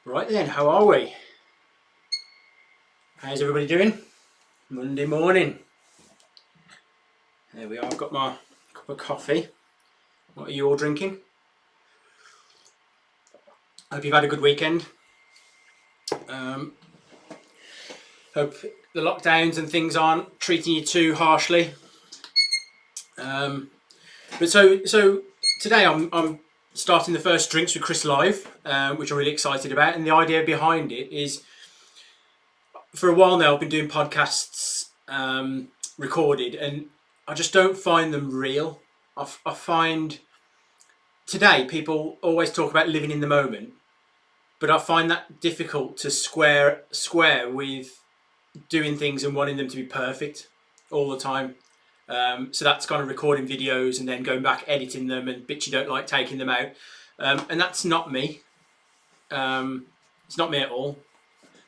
Right then, how are we? How's everybody doing? Monday morning. There we are, I've got my cup of coffee. What are you all drinking? Hope you've had a good weekend. Hope the lockdowns and things aren't treating you too harshly. But so today I'm starting the first Drinks with Chris live, which I'm really excited about. And the idea behind it is, for a while now I've been doing podcasts recorded, and I just don't find them real. I find today people always talk about living in the moment, but I find that difficult to square with doing things and wanting them to be perfect all the time. So that's kind of recording videos and then going back, editing them, and bits you don't like, taking them out. And that's not me. It's not me at all.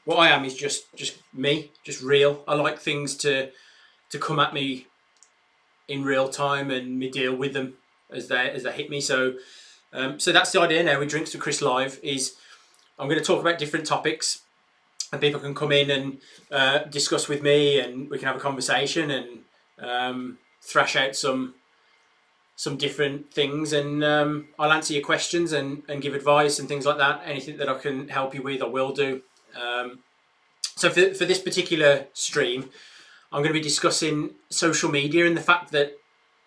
What I am is just me, just real. I like things to come at me in real time and me deal with them as they hit me. So that's the idea now with Drinks with Chris live. Is I'm going to talk about different topics, and people can come in and discuss with me, and we can have a conversation and thrash out some different things, and I'll answer your questions and give advice and things like that. Anything that I can help you with, I will do. So for this particular stream, I'm going to be discussing social media and the fact that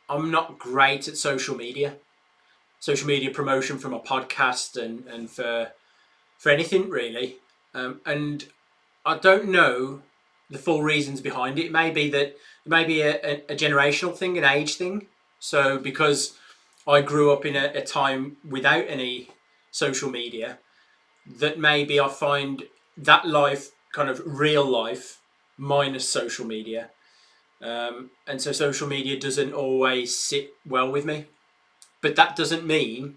I'm not great at social media promotion for my podcast and for anything really. And I don't know the full reasons behind it. It may be that it may be a generational thing, an age thing. So because I grew up in a time without any social media, that maybe I find that life kind of real life minus social media. And so social media doesn't always sit well with me. But that doesn't mean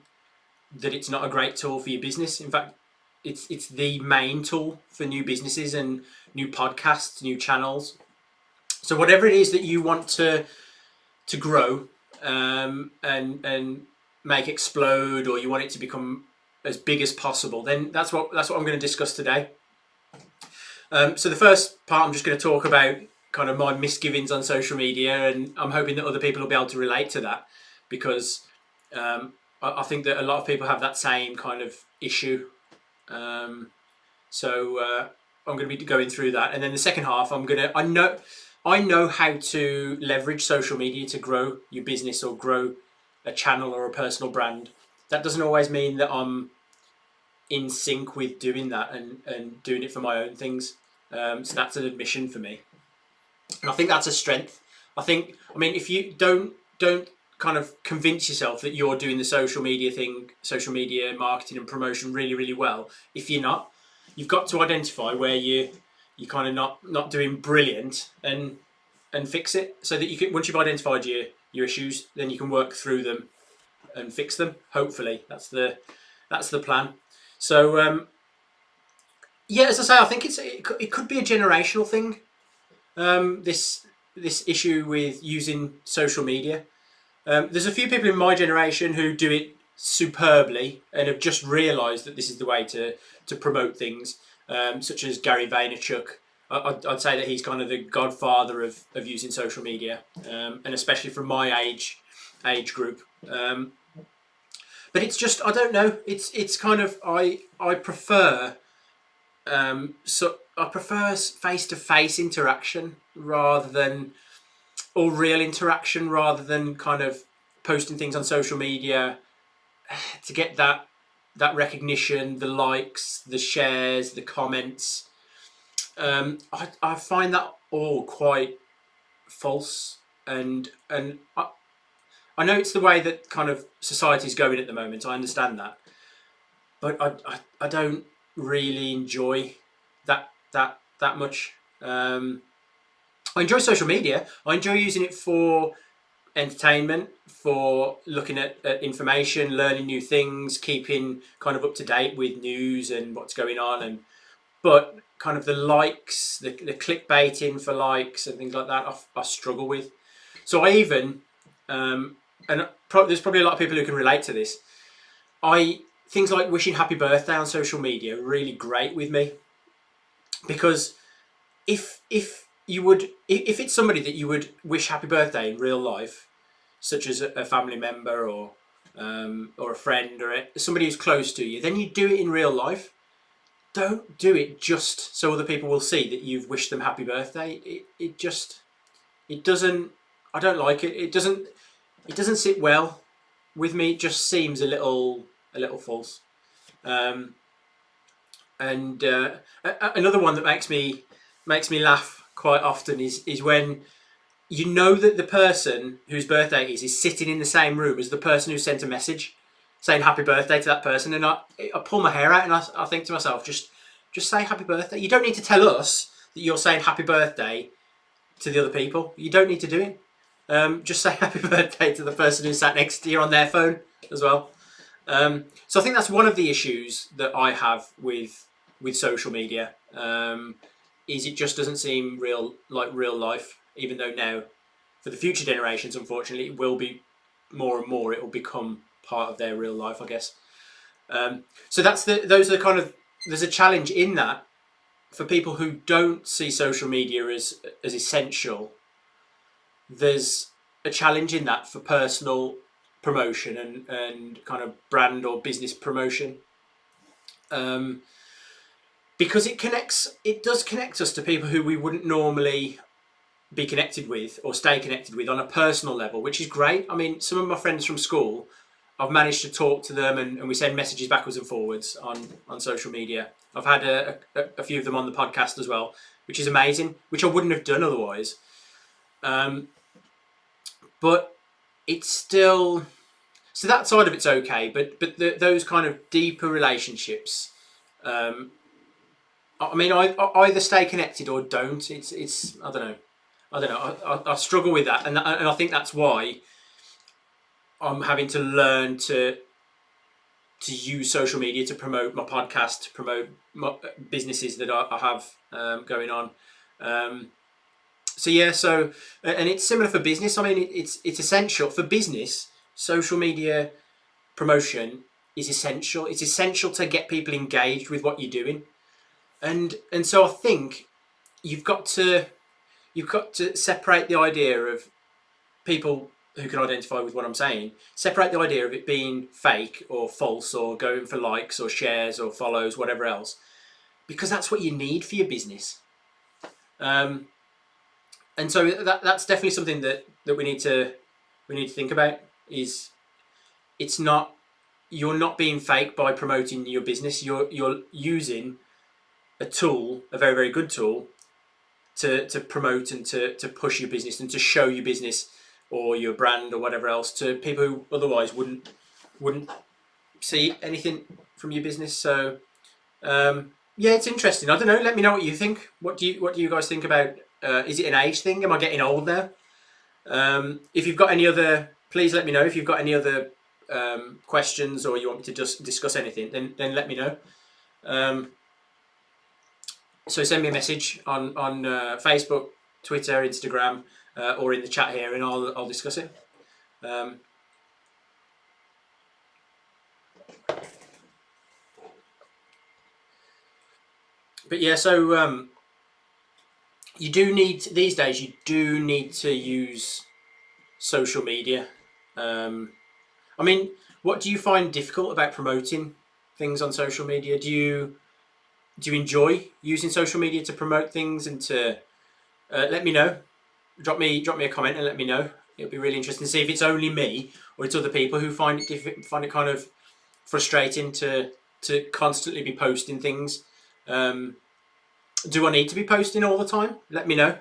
that it's not a great tool for your business. In fact, it's the main tool for new businesses and new podcasts, new channels. So whatever it is that you want to grow and make explode, or you want it to become as big as possible, then that's what I'm going to discuss today. So the first part, I'm just going to talk about kind of my misgivings on social media, and I'm hoping that other people will be able to relate to that, because I think that a lot of people have that same kind of issue. So I'm going to be going through that, and then the second half, I know how to leverage social media to grow your business or grow a channel or a personal brand. That doesn't always mean that I'm in sync with doing that and doing it for my own things. So that's an admission for me, and I think that's a strength. I mean, if you don't kind of convince yourself that you're doing the social media thing, social media marketing and promotion really, really well, if you're not, you've got to identify where you're kind of not doing brilliant and fix it, so that you can, once you've identified your issues, then you can work through them and fix them. Hopefully, that's the plan. So yeah, as I say, I think it could be a generational thing. This issue with using social media. There's a few people in my generation who do it superbly and have just realised that this is the way to promote things, such as Gary Vaynerchuk. I'd say that he's kind of the godfather of using social media, and especially from my age group. But it's just, I don't know. It's kind of, I prefer I prefer face-to-face interaction rather than, or real interaction rather than kind of posting things on social media to get that recognition, the likes, the shares, the comments. I find that all quite false, and I know it's the way that kind of society's going at the moment. I understand that, but I don't really enjoy that much. I enjoy social media. I enjoy using it for entertainment, for looking at information, learning new things, keeping kind of up to date with news and what's going on. But kind of the likes, the clickbaiting for likes and things like that, I struggle with. So I even, there's probably a lot of people who can relate to this. Things like wishing happy birthday on social media are really great with me, because if it's somebody that you would wish happy birthday in real life, such as a family member or a friend or somebody who's close to you, then you do it in real life. Don't do it just so other people will see that you've wished them happy birthday. It doesn't. I don't like it. It doesn't sit well with me. It just seems a little false. And another one that makes me laugh quite often is when you know that the person whose birthday it is sitting in the same room as the person who sent a message saying happy birthday to that person, and I pull my hair out and I think to myself, just say happy birthday. You don't need to tell us that you're saying happy birthday to the other people. You don't need to do it. Just say happy birthday to the person who sat next to you on their phone as well. So I think that's one of the issues that I have with social media. Is it just doesn't seem real life, even though now for the future generations, unfortunately, it will be more and more. It will become part of their real life, I guess. So those are the kind of, there's a challenge in that for people who don't see social media as essential. There's a challenge in that for personal promotion and kind of brand or business promotion. Because it does connect us to people who we wouldn't normally be connected with or stay connected with on a personal level, which is great. I mean, some of my friends from school, I've managed to talk to them and we send messages backwards and forwards on social media. I've had a few of them on the podcast as well, which is amazing, which I wouldn't have done otherwise. But it's still, so that side of it's okay, but those kind of deeper relationships, I mean, I either stay connected or don't. It's I don't know. I struggle with that, and I think that's why I'm having to learn to use social media to promote my podcast, to promote my businesses that I have going on. So yeah, and it's similar for business. I mean, it's essential for business. Social media promotion is essential. It's essential to get people engaged with what you're doing, and so I think you've got to separate the idea of people who can identify with what I'm saying. Separate the idea of it being fake or false or going for likes or shares or follows, whatever else, because that's what you need for your business. And so that's definitely something that we need to think about. Is it's not you're not being fake by promoting your business. You're using a tool, a very, very good tool, to promote and to push your business and to show your business or your brand or whatever else to people who otherwise wouldn't see anything from your business. So yeah, it's interesting. I don't know. Let me know what you think. What do you guys think about? Is it an age thing? Am I getting old now? If you've got any other, please let me know. If you've got any other questions or you want me to just discuss anything, then let me know. So send me a message on Facebook, Twitter, Instagram, or in the chat here, and I'll discuss it. But yeah, so you do need these days. You do need to use social media. I mean, what do you find difficult about promoting things on social media? Do you enjoy using social media to promote things and to let me know? Drop me a comment and let me know. It'll be really interesting to see if it's only me or it's other people who find it kind of frustrating to constantly be posting things. Do I need to be posting all the time? Let me know.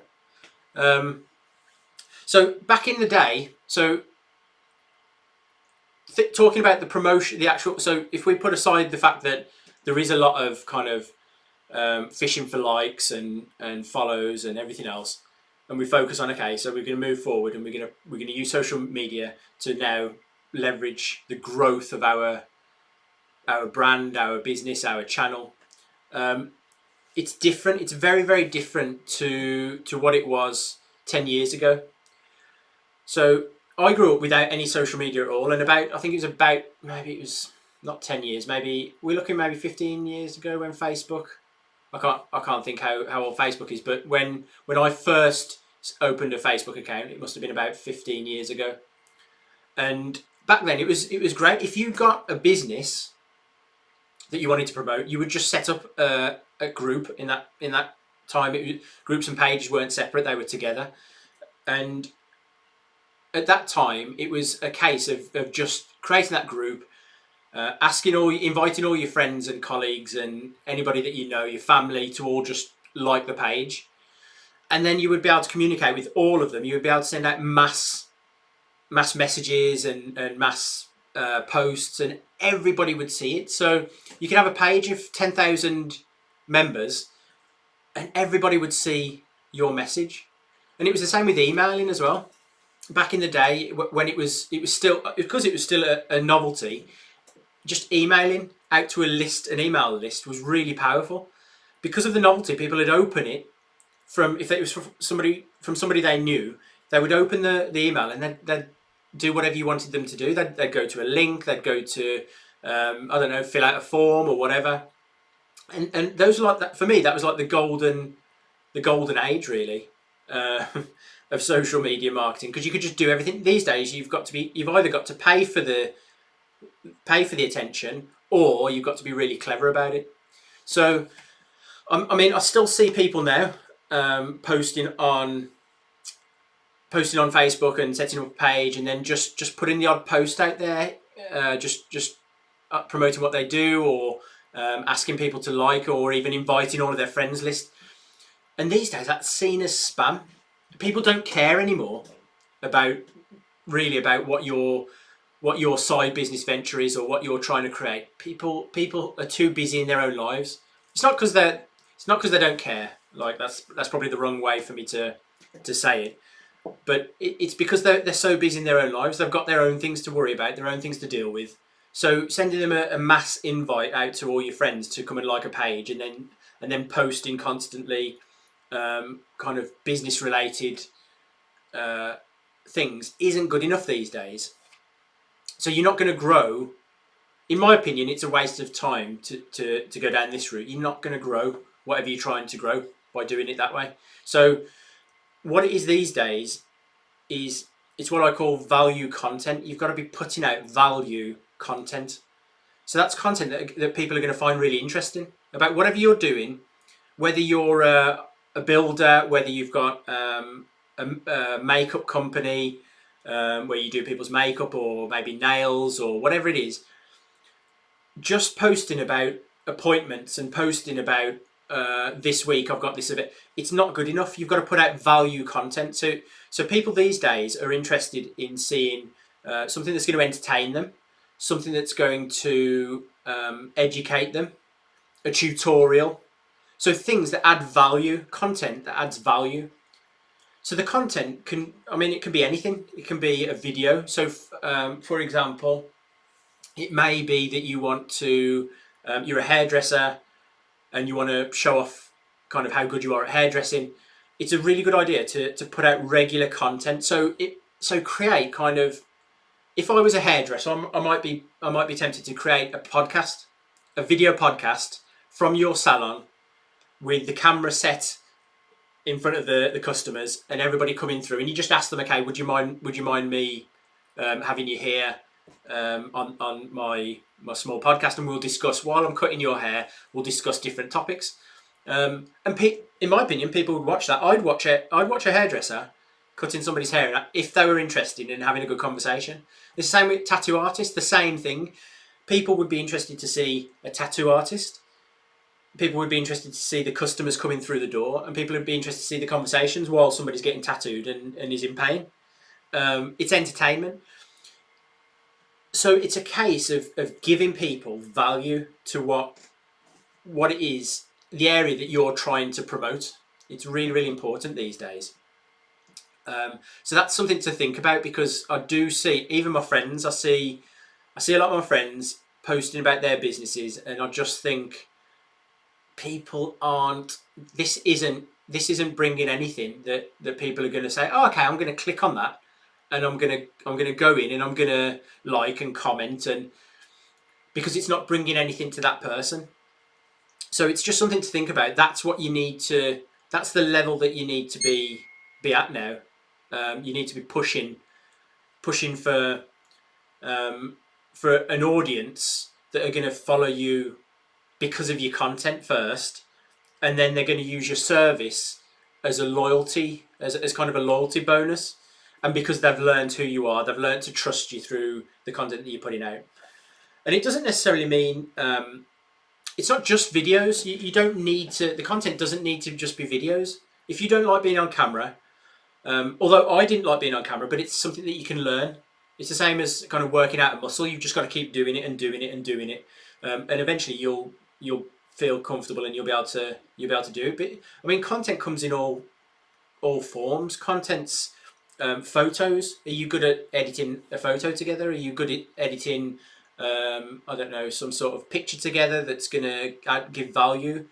So back in the day, so talking about the promotion, the actual. So if we put aside the fact that there is a lot of kind of fishing for likes and follows and everything else, and we focus on, okay, so we're going to move forward and we're going to use social media to now leverage the growth of our brand, our business, our channel. It's different. It's very, very different to what it was 10 years ago. So I grew up without any social media at all, and I think it was maybe it was not 10 years, maybe we're looking maybe 15 years ago when Facebook. I can't think how old Facebook is, but when I first opened a Facebook account, it must have been about 15 years ago. And back then it was great. If you got a business that you wanted to promote, you would just set up a group in that time. Groups and pages weren't separate, they were together. And at that time, it was a case of just creating that group, inviting all your friends and colleagues and anybody that you know, your family, to all just like the page. And then you would be able to communicate with all of them. You would be able to send out mass messages and mass posts, and everybody would see it. So you could have a page of 10,000 members and everybody would see your message. And it was the same with emailing as well. Back in the day, when it was still, because it was still a novelty, just emailing out to an email list was really powerful. Because of the novelty, people would open it if it was from somebody they knew, they would open the email and they'd do whatever you wanted them to do. They'd go to a link, they'd go to I don't know, fill out a form or whatever. And those are like that for me. That was like the golden age, really, of social media marketing, because you could just do everything. These days, you've either got to pay for the attention, or you've got to be really clever about it. So, I mean, I still see people now posting on Facebook and setting up a page, and then just putting the odd post out there, just promoting what they do, or asking people to like, or even inviting all of their friends list. And these days, that's seen as spam. People don't care anymore about what your side business venture is or what you're trying to create. People are too busy in their own lives. It's not because they don't care. Like that's probably the wrong way for me to say it. But it's because they're so busy in their own lives. They've got their own things to worry about, their own things to deal with. So sending them a mass invite out to all your friends to come and like a page, and then posting constantly kind of business related things isn't good enough these days. So you're not going to grow. In my opinion, it's a waste of time to go down this route. You're not going to grow whatever you're trying to grow by doing it that way. So what it is these days is it's what I call value content. You've got to be putting out value content. So that's content that people are going to find really interesting about whatever you're doing, whether you're a builder, whether you've got a makeup company where you do people's makeup, or maybe nails, or whatever it is. just posting about appointments and posting about this week I've got this event, it's not good enough. You've got to put out value content. So people these days are interested in seeing something that's going to entertain them, something that's going to educate them, a tutorial. So things that add value, content that adds value. So the content can, it can be anything. It can be a video. So for example, it may be that you want to, you're a hairdresser and you want to show off kind of how good you are at hairdressing. It's a really good idea to put out regular content. So create kind of, if I was a hairdresser, I might be tempted to create a podcast, a video podcast from your salon with the camera set in front of the customers and everybody coming through, and you just ask them, okay, would you mind me having you here on my small podcast, and we'll discuss, while I'm cutting your hair, we'll discuss different topics. And in my opinion, people would watch that. I'd watch a hairdresser cutting somebody's hair if they were interested in having a good conversation. It's the same with tattoo artists, the same thing. People would be interested to see a tattoo artist. People would be interested to see the customers coming through the door, and people would be interested to see the conversations while somebody's getting tattooed and is in pain. It's entertainment. So it's a case of giving people value to what it is, the area that you're trying to promote. It's really, really important these days. So that's something to think about, because I do see, even my friends, I see a lot of my friends posting about their businesses, and I just think people aren't, this isn't bringing anything that people are going to say, oh, okay, I'm going to click on that, and I'm going to go in and I'm going to like and comment, and because it's not bringing anything to that person. So it's just something to think about. That's what you need to, that's the level that you need to be at now. You need to be pushing for an audience that are going to follow you because of your content first, and then they're going to use your service as a loyalty, as kind of a loyalty bonus. And because they've learned who you are, they've learned to trust you through the content that you're putting out. And it doesn't necessarily mean, it's not just videos. You don't need to, the content doesn't need to just be videos. If you don't like being on camera, although I didn't like being on camera, but it's something that you can learn. It's the same as kind of working out a muscle. You've just got to keep doing it and doing it and doing it. And eventually you'll feel comfortable and you'll be able to do it. But I mean, content comes in all forms. Content's photos. Are you good at editing a photo together? Are you good at editing, I don't know, some sort of picture together that's going to give value?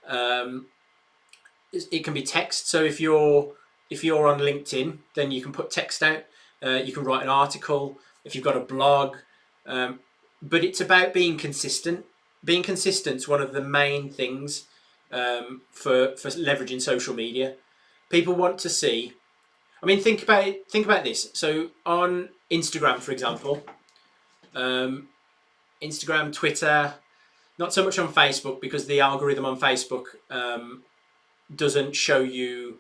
It can be text. So if you're on LinkedIn, then you can put text out. You can write an article. If you've got a blog, but it's about being consistent. Being consistent is one of the main things for leveraging social media. People want to see. I mean, think about it. Think about this. So on Instagram, for example, Instagram, Twitter, not so much on Facebook, because the algorithm on Facebook doesn't show you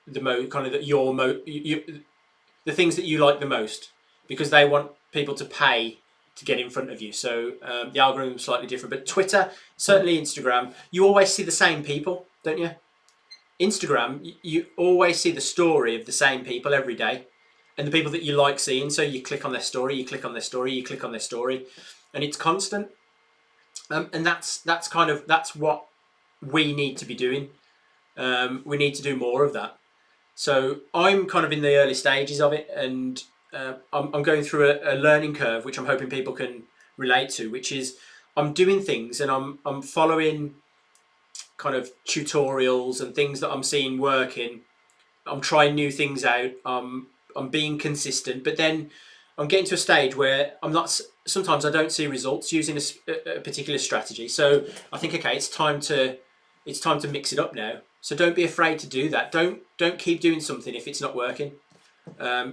the the things that you like the most, because they want people to pay to get in front of you. So the algorithm is slightly different. But Twitter, certainly Instagram, you always see the same people, don't you? Instagram, you always see the story of the same people every day, and the people that you like seeing. So you click on their story, you click on their story, you click on their story, and it's constant. And that's what we need to be doing. We need to do more of that. So I'm kind of in the early stages of it, and I'm going through a learning curve, which I'm hoping people can relate to, which is I'm doing things and I'm following kind of tutorials and things that I'm seeing working. I'm trying new things out. I'm being consistent, but then I'm getting to a stage where sometimes I don't see results using a particular strategy. So I think, okay, it's time to mix it up now. So don't be afraid to do that. Don't keep doing something if it's not working.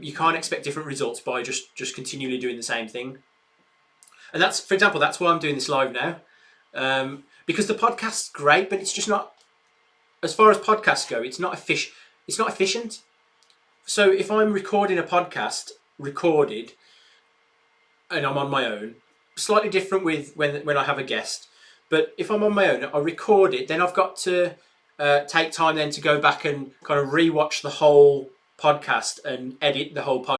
You can't expect different results by just continually doing the same thing. And that's, for example, that's why I'm doing this live now. Because the podcast's great, but it's just not, as far as podcasts go, it's not efficient. So if I'm recording a podcast, recorded, and I'm on my own, slightly different with when I have a guest. But if I'm on my own, I record it. Then I've got to take time then to go back and kind of rewatch the whole podcast and edit the whole podcast.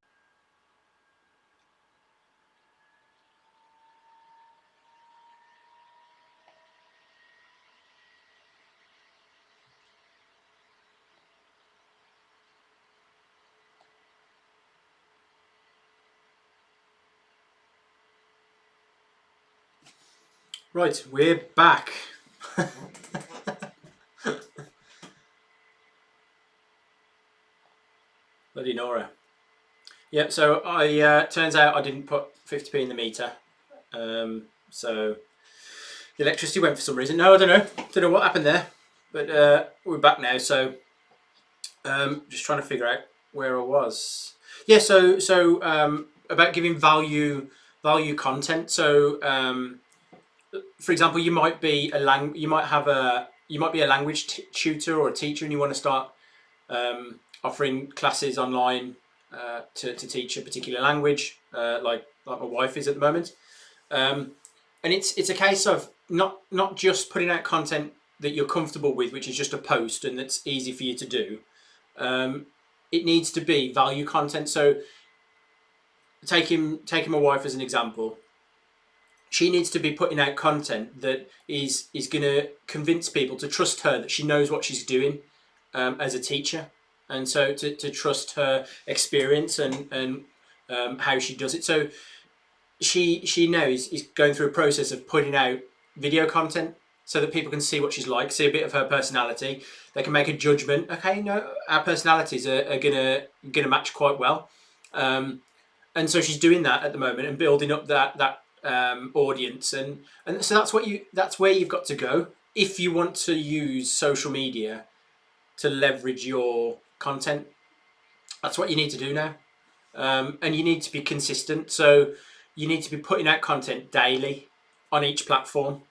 Right, we're back. Bloody Nora. Yeah, so I turns out I didn't put 50p in the meter. So the electricity went for some reason. No, I don't know. Don't know what happened there. But we're back now, so just trying to figure out where I was. Yeah, so about giving value content. So for example, you might be a language tutor or a teacher, and you want to start offering classes online to teach a particular language, like my wife is at the moment. And it's a case of not just putting out content that you're comfortable with, which is just a post and that's easy for you to do. It needs to be value content. So taking my wife as an example, she needs to be putting out content that is going to convince people to trust her, that she knows what she's doing as a teacher, and so to trust her experience and how she does it. So she now is going through a process of putting out video content so that people can see what she's like, see a bit of her personality. They can make a judgment. Okay, no, our personalities are gonna match quite well, and so she's doing that at the moment and building up that audience, and so that's where you've got to go if you want to use social media to leverage your content. That's what you need to do now, and you need to be consistent. So you need to be putting out content daily on each platform.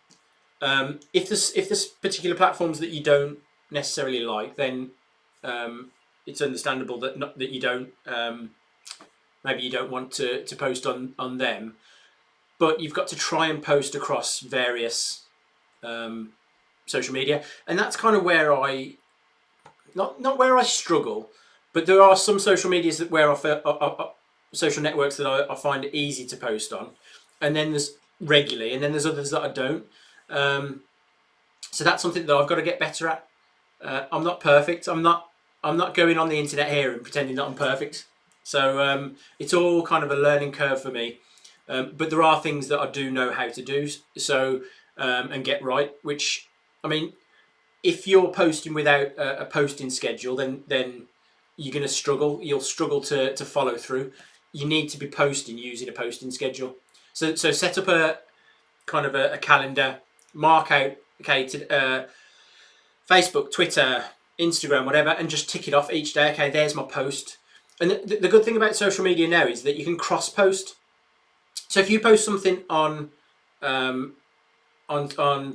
If there's particular platforms that you don't necessarily like, then it's understandable that you don't maybe you don't want to post on them. But you've got to try and post across various social media, and that's kind of where I not where I struggle, but there are some social medias that where social networks that I find it easy to post on, and then there's regularly, and then there's others that I don't. So that's something that I've got to get better at. I'm not perfect. I'm not going on the internet here and pretending that I'm perfect. So it's all kind of a learning curve for me. But there are things that I do know how to do, so and get right. Which, I mean, if you're posting without a posting schedule, then you're going to struggle. You'll struggle to follow through. You need to be posting using a posting schedule. So set up a kind of a calendar, mark out Facebook, Twitter, Instagram, whatever, and just tick it off each day. Okay, there's my post. And the good thing about social media now is that you can cross post. So if you post something on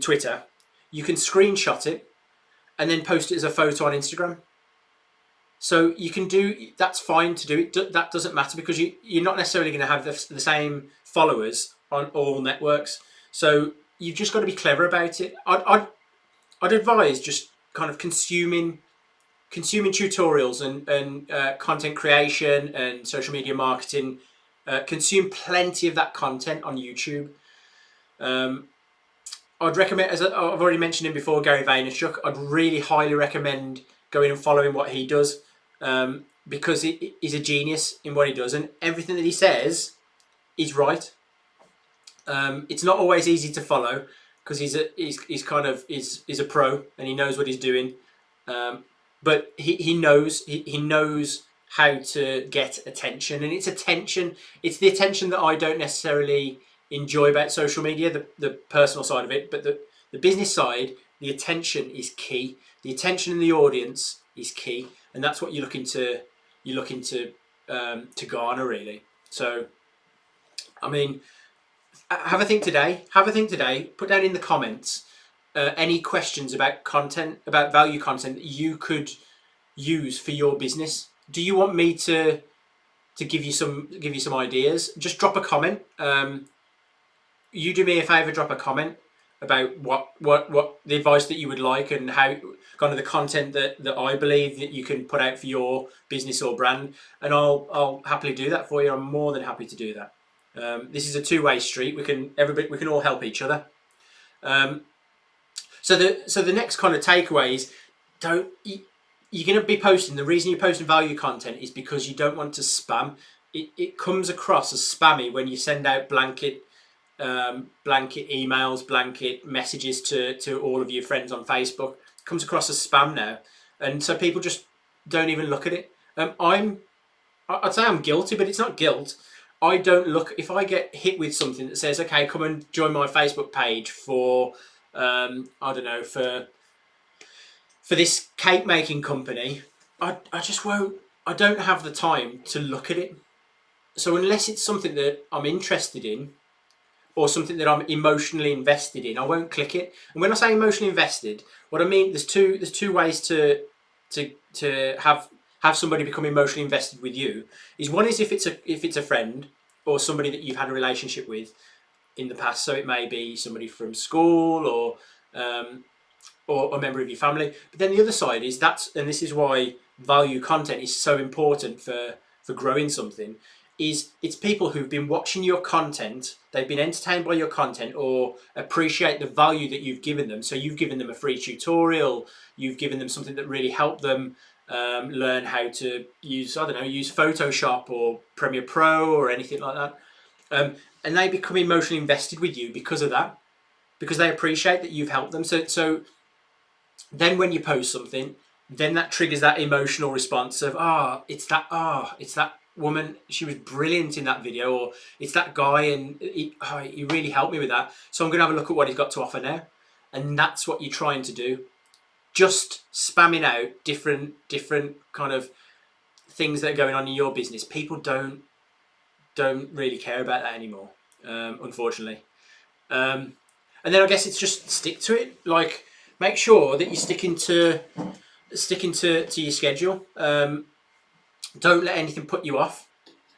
Twitter, you can screenshot it and then post it as a photo on Instagram. So you can do that's fine to do it. That doesn't matter because you're not necessarily going to have the same followers on all networks. So you've just got to be clever about it. I'd advise just kind of consuming tutorials and content creation and social media marketing. Consume plenty of that content on YouTube. I'd recommend, as I've already mentioned him before, Gary Vaynerchuk. I'd really highly recommend going and following what he does, because he's a genius in what he does, and everything that he says is right. It's not always easy to follow because he's a pro and he knows what he's doing, but he knows how to get attention, and it's the attention that I don't necessarily enjoy about social media, the personal side of it, but the business side, the attention is key. The attention in the audience is key, and that's what you're looking to garner, really. So, I mean, have a think today. Put down in the comments any questions about content, about value content that you could use for your business. Do you want me to give you some ideas? Just drop a comment. you do me a favour, drop a comment about what the advice that you would like, and how kind of the content that I believe that you can put out for your business or brand, and I'll happily do that for you. I'm more than happy to do that. This is a two-way street. We can all help each other. So the next kind of takeaway is, you're going to be posting. The reason you're posting value content is because you don't want to spam. It comes across as spammy when you send out blanket emails, blanket messages to all of your friends on Facebook. It comes across as spam now, and so people just don't even look at it. I'd say I'm guilty, but it's not guilt. I don't look. If I get hit with something that says, "Okay, come and join my Facebook page for I don't know, for this cake making company," I just won't. I don't have the time to look at it. So unless it's something that I'm interested in, or something that I'm emotionally invested in, I won't click it. And when I say emotionally invested, what I mean, there's two ways to have somebody become emotionally invested with you. Is one is if it's a friend or somebody that you've had a relationship with in the past. So it may be somebody from school or a member of your family. But then the other side is and this is why value content is so important for growing something. It's people who've been watching your content, they've been entertained by your content, or appreciate the value that you've given them. So you've given them a free tutorial, you've given them something that really helped them learn how to use Photoshop or Premiere Pro or anything like that. And they become emotionally invested with you because of that, because they appreciate that you've helped them. So then when you post something, then that triggers that emotional response of, it's that woman, she was brilliant in that video, or it's that guy and he really helped me with that, so I'm going to have a look at what he's got to offer now. And that's what you're trying to do. Just spamming out different kind of things that are going on in your business, people don't really care about that anymore, unfortunately. And then I guess it's just stick to it. Like, make sure that you're sticking to your schedule. Don't let anything put you off.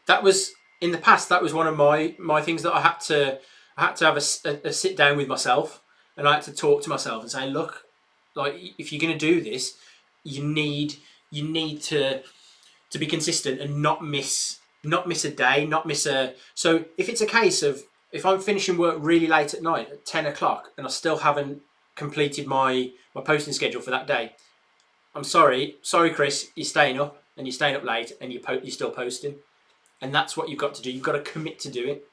That was in the past. That was one of my things that I had to have a sit down with myself, and I had to talk to myself and say, look, like, if you're going to do this, you need to be consistent and not miss a day, not miss a. So if it's a case of, if I'm finishing work really late at night at 10 o'clock and I still haven't completed my posting schedule for that day, I'm sorry, Chris, you're staying up, and you're staying up late, and you're still posting, and that's what you've got to do. You've got to commit to do it,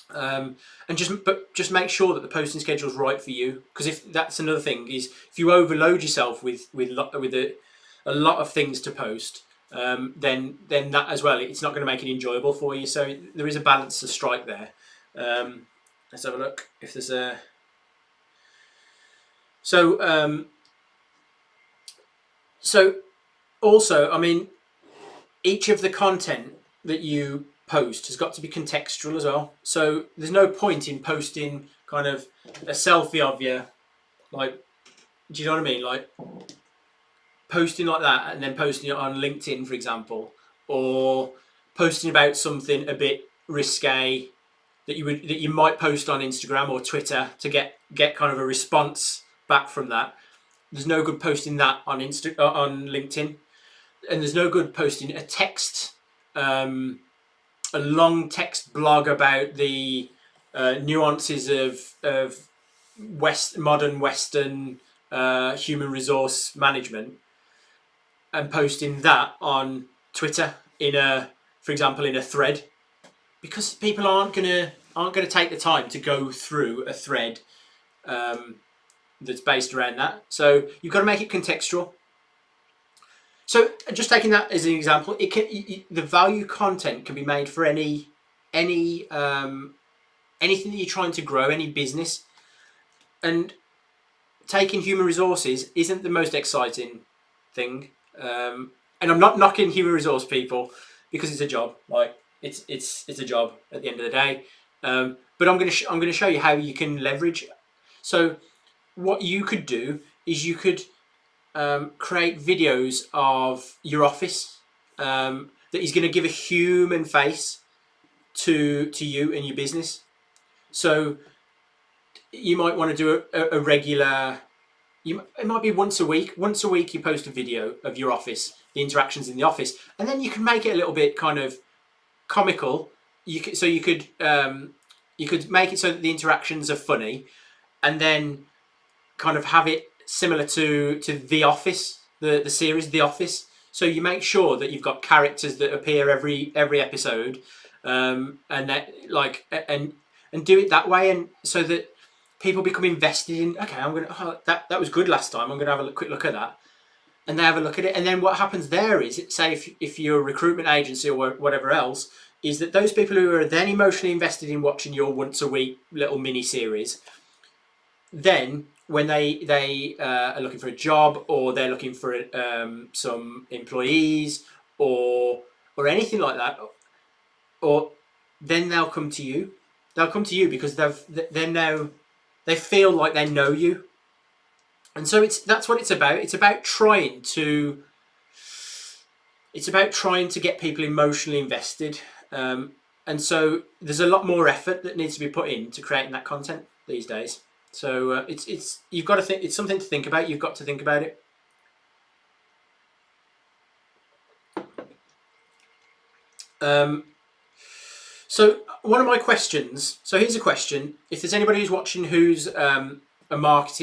and just make sure that the posting schedule is right for you. Because if that's another thing, is if you overload yourself with a lot of things to post, then that as well, it's not going to make it enjoyable for you. So there is a balance to strike there. Let's have a look if there's a. So also, I mean, each of the content that you post has got to be contextual as well. So there's no point in posting kind of a selfie of you, like, do you know what I mean? Like, posting like that and then posting it on LinkedIn, for example, or posting about something a bit risque that you might post on Instagram or Twitter to get kind of a response back from that. There's no good posting that on on LinkedIn, and there's no good posting a text, a long text blog about the nuances of modern Western human resource management, and posting that on Twitter for example, in a thread, because people aren't gonna take the time to go through a thread that's based around that. So you've got to make it contextual. So just taking that as an example, the value content can be made for anything that you're trying to grow, any business. And taking human resources isn't the most exciting thing. And I'm not knocking human resource people, because it's a job. Like, it's a job at the end of the day. But I'm going to show you how you can leverage. So what you could do is you could create videos of your office that is going to give a human face to you and your business. So you might want to do a regular. It might be once a week. Once a week, you post a video of your office, the interactions in the office, and then you can make it a little bit kind of comical. You could make it so that the interactions are funny, and then kind of have it similar to The Office, the series The Office. So you make sure that you've got characters that appear every episode, and that and do it that way, and so that people become invested in. Okay, that was good last time. I'm gonna have a quick look at that, and they have a look at it, and then what happens there is, say if you're a recruitment agency or whatever else, is that those people who are then emotionally invested in watching your once a week little mini series, then when they are looking for a job, or they're looking for some employees, or anything like that, or then they'll come to you. They'll come to you because they feel like they know you, and so that's what it's about. It's about trying to get people emotionally invested, and so there's a lot more effort that needs to be put into creating that content these days. So it's you've got to think. It's something to think about. You've got to think about it. So one of my questions. So here's a question: if there's anybody who's watching who's a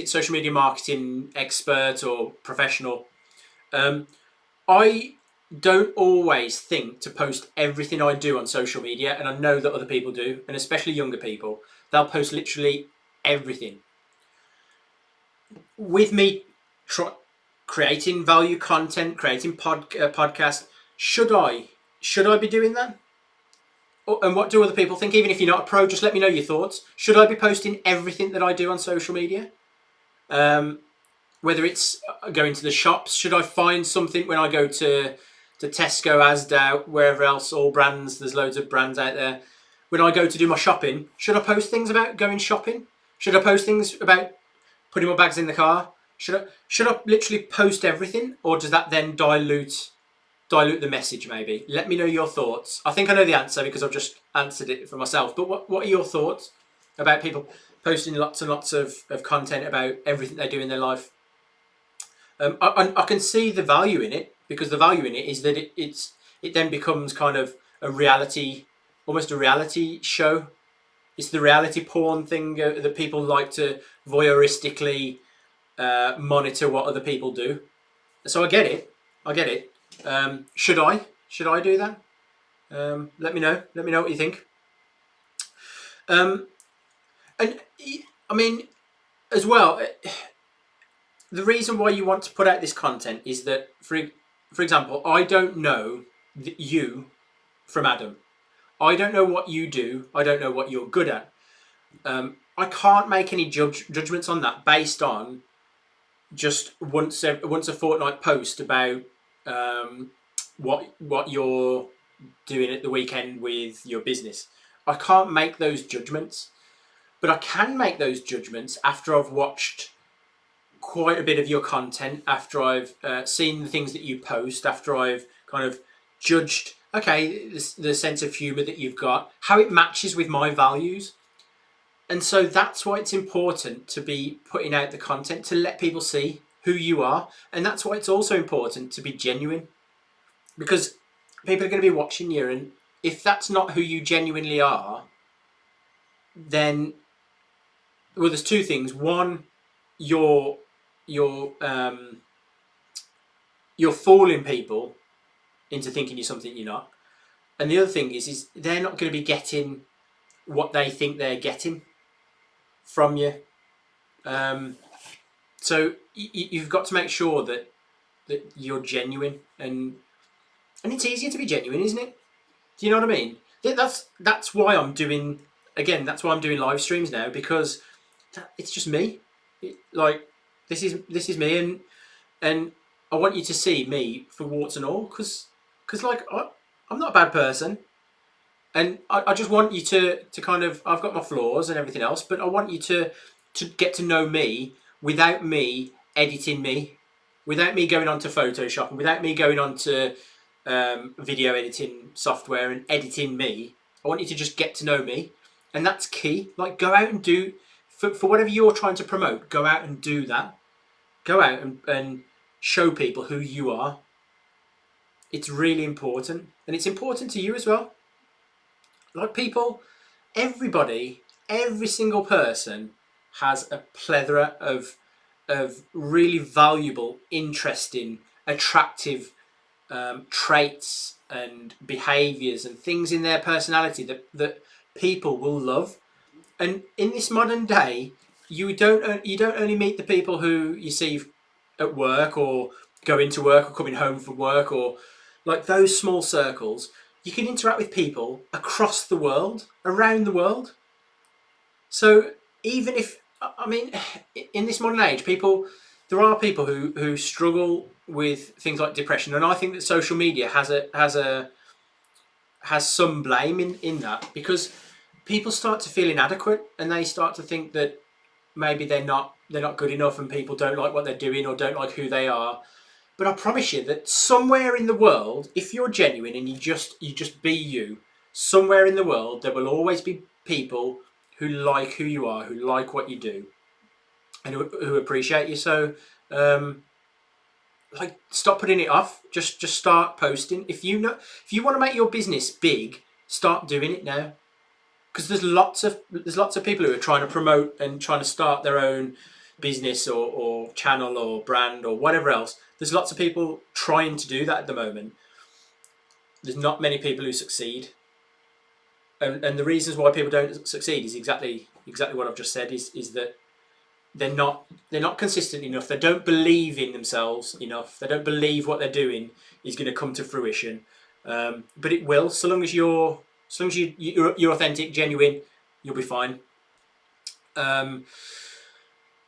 social media marketing expert or professional, I don't always think to post everything I do on social media, and I know that other people do, and especially younger people. They'll post literally everything. With me creating value content, creating podcasts, should I be doing that? And what do other people think? Even if you're not a pro, just let me know your thoughts. Should I be posting everything that I do on social media? Whether it's going to the shops, should I find something when I go to Tesco, Asda, wherever else, all brands, there's loads of brands out there. When I go to do my shopping, should I post things about going shopping? Should I post things about putting my bags in the car? Should I literally post everything, or does that then dilute the message? Maybe let me know your thoughts. I think I know the answer because I've just answered it for myself. But what are your thoughts about people posting lots and lots of content about everything they do in their life? I can see the value in it, because the value in it is that it then becomes kind of almost a reality show. It's the reality porn thing that people like to voyeuristically monitor what other people do. So I get it. Should I do that? Let me know what you think. And I mean, as well, the reason why you want to put out this content is that, for example, I don't know you from Adam. I don't know what you do. I don't know what you're good at. I can't make any judgments on that based on just once a fortnight post about what you're doing at the weekend with your business. I can't make those judgments, but I can make those judgments after I've watched quite a bit of your content, after I've seen the things that you post, after I've kind of judged, okay, the sense of humour that you've got, how it matches with my values. And so that's why it's important to be putting out the content, to let people see who you are. And that's why it's also important to be genuine, because people are going to be watching you, and if that's not who you genuinely are, then, well, there's two things. One, you're fooling people into thinking you're something you're not, and the other thing is they're not going to be getting what they think they're getting from you. So you've got to make sure that you're genuine, and it's easier to be genuine, isn't it? Do you know what I mean? That's why I'm doing live streams now, because it's just me. This is me, and I want you to see me for warts and all, because I'm not a bad person, and I just want you to kind of, I've got my flaws and everything else, but I want you to get to know me without me editing me, without me going on to Photoshop, and without me going on to video editing software and editing me. I want you to just get to know me. And that's key. Like, go out and do, for whatever you're trying to promote, go out and do that. Go out and show people who you are. It's really important. And it's important to you as well. Like, people, everybody, every single person has a plethora of really valuable, interesting, attractive traits and behaviours and things in their personality that people will love. And in this modern day, you don't only meet the people who you see at work or go into work or coming home from work, or like those small circles. You can interact with people across the world, around the world. So even if, I mean, in this modern age, there are people who struggle with things like depression, and I think that social media has some blame in that, because people start to feel inadequate and they start to think that maybe they're not good enough, and people don't like what they're doing or don't like who they are. But I promise you that somewhere in the world, if you're genuine and you just be you, somewhere in the world there will always be people who like who you are, who like what you do, and who appreciate you. So, like, stop putting it off. Just start posting. If you want to make your business big, start doing it now. Because there's lots of people who are trying to promote and trying to start their own business or channel or brand or whatever else. There's lots of people trying to do that at the moment. There's not many people who succeed. And the reasons why people don't succeed is exactly what I've just said, is that they're not consistent enough. They don't believe in themselves enough. They don't believe what they're doing is going to come to fruition. But it will, so long as you're authentic, genuine, you'll be fine.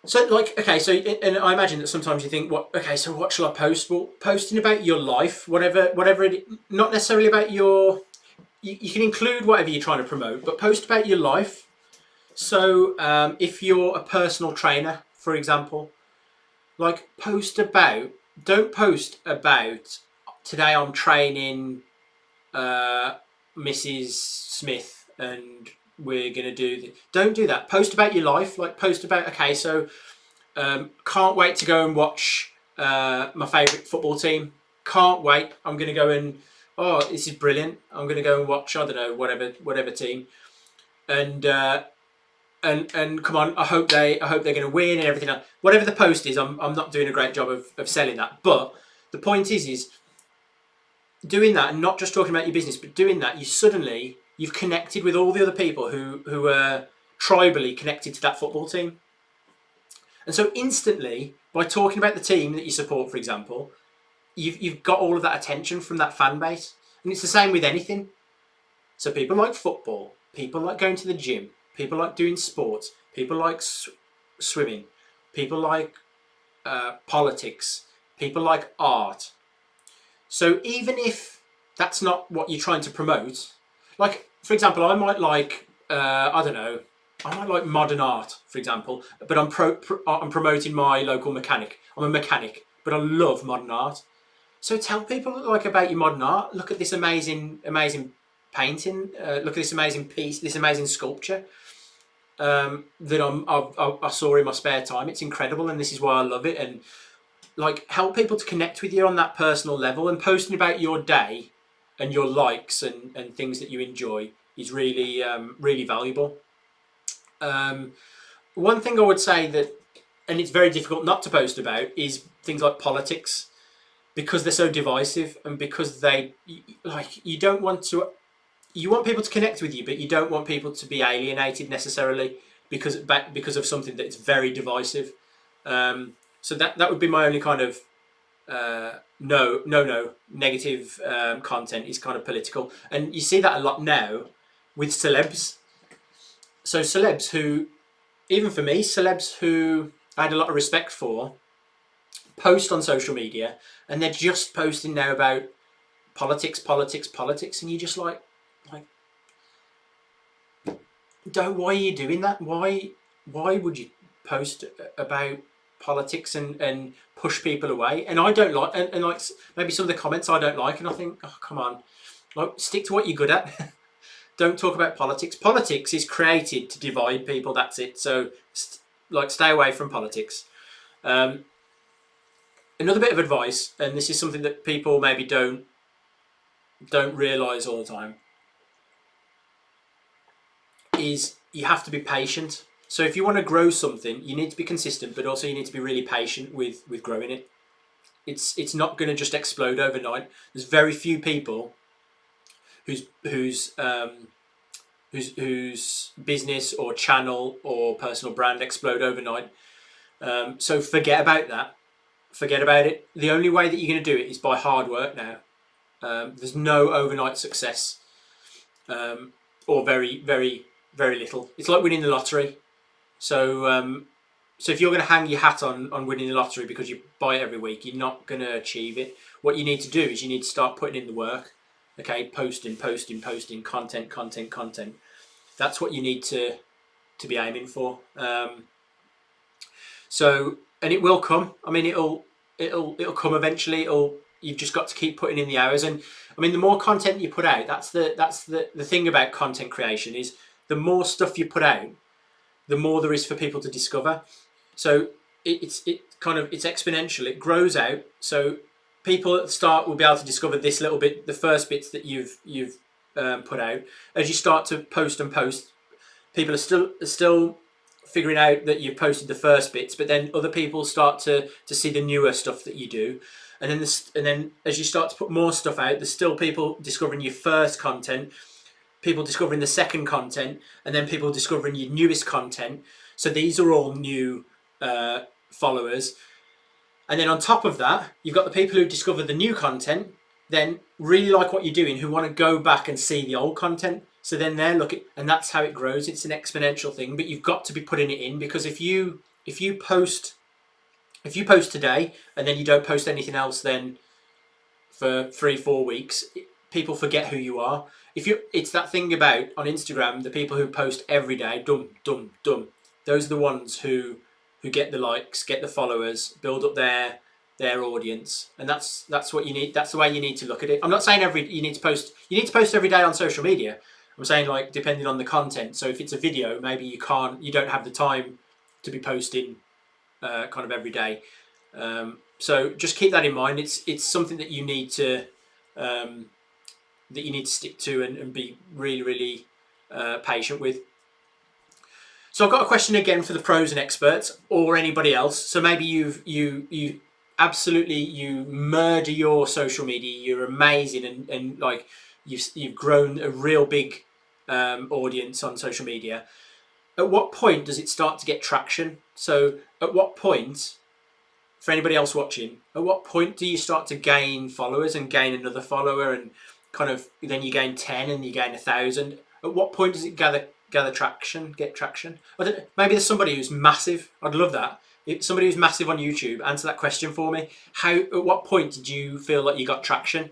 So, like, okay, so, and I imagine that sometimes you think, so what shall I post? Well, posting about your life, whatever it, not necessarily about your, you can include whatever you're trying to promote, but post about your life. So, if you're a personal trainer, for example, like, don't post about, today I'm training Mrs. Smith and we're going to do don't do that. Post about your life. Like, post about, okay, so can't wait to go and watch my favourite football team. Can't wait. I'm going to go and, this is brilliant. I'm going to go and watch, I don't know, whatever team. And come on, I hope they're going to win and everything else. Whatever the post is, I'm not doing a great job of selling that. But the point is doing that, and not just talking about your business, but doing that, you've connected with all the other people who are tribally connected to that football team. And so instantly, by talking about the team that you support, for example, you've got all of that attention from that fan base. And it's the same with anything. So people like football, people like going to the gym, people like doing sports, people like swimming, people like politics, people like art. So even if that's not what you're trying to promote, like, for example, I might like, I might like modern art, for example, but I'm promoting my local mechanic. I'm a mechanic, but I love modern art. So tell people, like, about your modern art. Look at this amazing painting. Look at this amazing piece, this amazing sculpture that I saw in my spare time. It's incredible, and this is why I love it. And, like, help people to connect with you on that personal level. And posting about your day and your likes and things that you enjoy is really really valuable. One thing I would say that, and it's very difficult not to post about, is things like politics, because they're so divisive, and because you want people to connect with you, but you don't want people to be alienated necessarily because of something that's very divisive. So that would be my only kind of negative content is kind of political, and you see that a lot now with celebs. So celebs who, even for me, celebs who I had a lot of respect for, post on social media, and they're just posting now about politics, and you're just like, why are you doing that? Why would you post about politics and push people away? And I don't like, and like, maybe some of the comments I don't like, and I think, oh, come on, like, stick to what you're good at. don't talk about politics. Politics is created to divide people. That's it. So stay away from politics. Another bit of advice, and this is something that people maybe don't realise all the time, is you have to be patient. So if you want to grow something, you need to be consistent, but also you need to be really patient with growing it. It's not going to just explode overnight. There's very few people whose business or channel or personal brand explode overnight. So forget about that. Forget about it. The only way that you're going to do it is by hard work now. There's no overnight success, or very, very, very little. It's like winning the lottery. So if you're going to hang your hat on winning the lottery because you buy it every week, you're not going to achieve it. What you need to do is you need to start putting in the work. Okay, posting, content. That's what you need to be aiming for. And it will come. I mean, it'll come eventually. You've just got to keep putting in the hours. And I mean, the more content you put out, that's the thing about content creation, is the more stuff you put out, the more there is for people to discover. So it's exponential. It grows out. So people at the start will be able to discover this little bit, the first bits that you've put out. As you start to post, people are still figuring out that you've posted the first bits, but then other people start to see the newer stuff that you do, and then as you start to put more stuff out, there's still people discovering your first content, people discovering the second content, and then people discovering your newest content. So these are all new followers, and then on top of that, you've got the people who discover the new content, then really like what you're doing, who want to go back and see the old content. So then they're looking, and that's how it grows. It's an exponential thing, but you've got to be putting it in, because if you post today and then you don't post anything else then for 3-4 weeks, people forget who you are. It's that thing about on Instagram, the people who post every day, dumb. Those are the ones who get the likes, get the followers, build up their audience, and that's what you need. That's the way you need to look at it. I'm not saying you need to post every day on social media. I'm saying, like, depending on the content. So if it's a video, maybe you don't have the time to be posting kind of every day. So just keep that in mind. It's something that you need to stick to and be really, really patient with. So I've got a question again for the pros and experts, or anybody else. So maybe you absolutely murder your social media. You're amazing, and like you've grown a real big audience on social media. At what point does it start to get traction? So at what point, for anybody else watching, at what point do you start to gain followers and gain another follower, and kind of then you gain 10 and you gain 1,000? At what point does it get traction? I don't know, maybe there's somebody who's massive. I'd love that. If somebody who's massive on YouTube, answer that question for me. At what point did you feel like you got traction?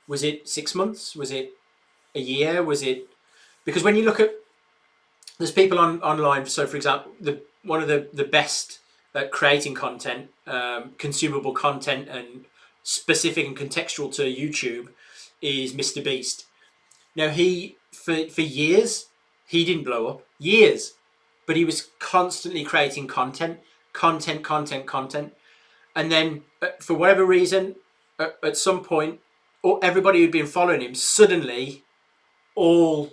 Was it 6 months? Was it a year? Was it... Because when you look at... There's people online, so for example, one of the best at creating content, consumable content and specific and contextual to YouTube, is Mr. Beast. Now for years, he didn't blow up. Years. But he was constantly creating content. And then, for whatever reason, at some point, everybody who'd been following him suddenly all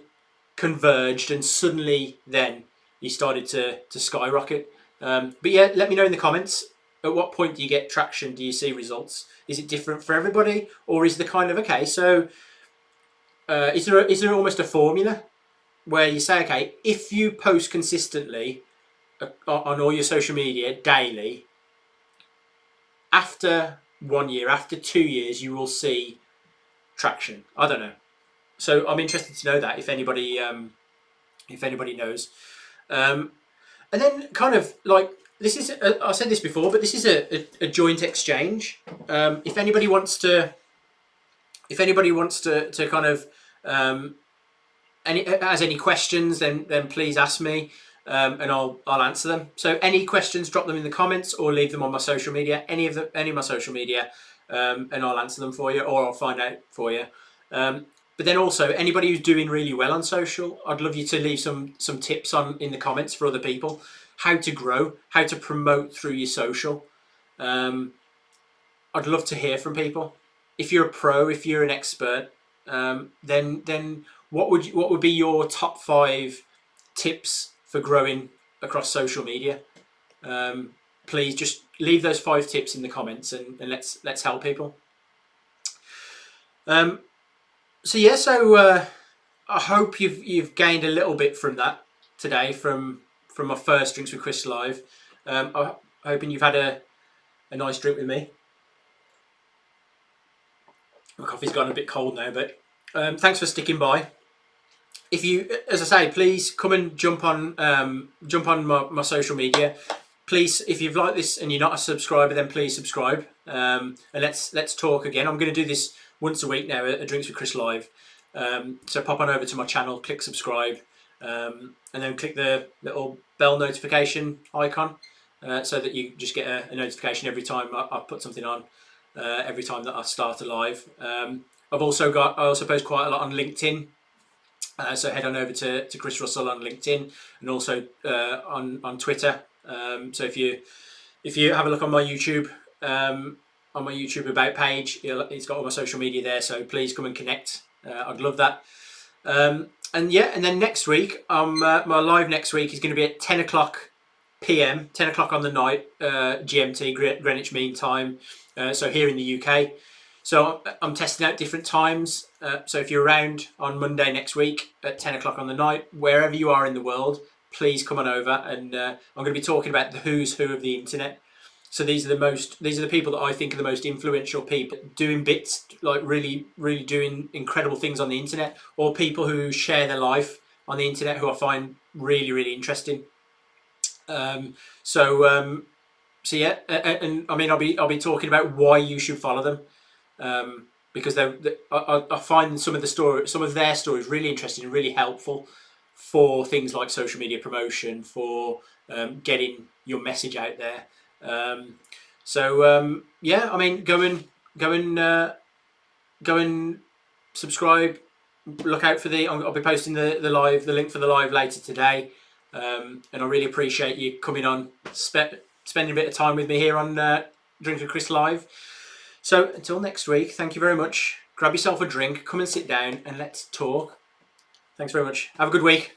converged, and suddenly then he started to skyrocket. But yeah, let me know in the comments, at what point do you get traction? Do you see results? Is it different for everybody, or is the kind of, okay, so is there almost a formula where you say, okay, if you post consistently on all your social media daily, after 1 year, after 2 years, you will see traction? I don't know. So I'm interested to know that, if anybody knows. And then kind of like, this is I said this before, but this is a joint exchange. If anybody wants to kind of has any questions, then please ask me, and I'll answer them. So any questions, drop them in the comments or leave them on my social media, any of my social media, and I'll answer them for you, or I'll find out for you. But then also anybody who's doing really well on social, I'd love you to leave some tips in the comments for other people, how to grow, how to promote through your social. I'd love to hear from people. If you're a pro, if you're an expert, then what would be your top 5 tips for growing across social media? Please just leave those 5 tips in the comments, and let's help people. So I hope you've gained a little bit from that today, from my first Drinks with Chris live. I'm hoping you've had a nice drink with me. My coffee's gone a bit cold now, but thanks for sticking by. If you, as I say, please come and jump on my social media. Please, if you've liked this and you're not a subscriber, then please subscribe. And let's talk again. I'm going to do this once a week now, a Drinks with Chris live. So pop on over to my channel, click subscribe, and then click the little bell notification icon, so that you just get a notification every time I put something on, every time that I start a live. I also post quite a lot on LinkedIn, so head on over to Chris Russell on LinkedIn, and also on Twitter. So if you have a look on my YouTube, about page, it's got all my social media there, so please come and connect. I'd love that. And then next week, my live next week is going to be at 10 o'clock PM, 10 o'clock on the night, GMT, Greenwich Mean Time, so here in the UK. So I'm testing out different times, so if you're around on Monday next week at 10 o'clock on the night, wherever you are in the world, please come on over, and I'm going to be talking about the who's who of the internet. So these are the people that I think are the most influential people doing bits, like really, really doing incredible things on the internet, or people who share their life on the internet who I find really, really interesting. So yeah, and I mean, I'll be talking about why you should follow them, because I find some of their stories really interesting and really helpful for things like social media promotion, for getting your message out there. Yeah, I mean, go and subscribe. Look out for I'll be posting the link for the live later today. And I really appreciate you coming on, spending a bit of time with me here on Drink with Chris live. So until next week, thank you very much. Grab yourself a drink, come and sit down, and let's talk. Thanks very much. Have a good week.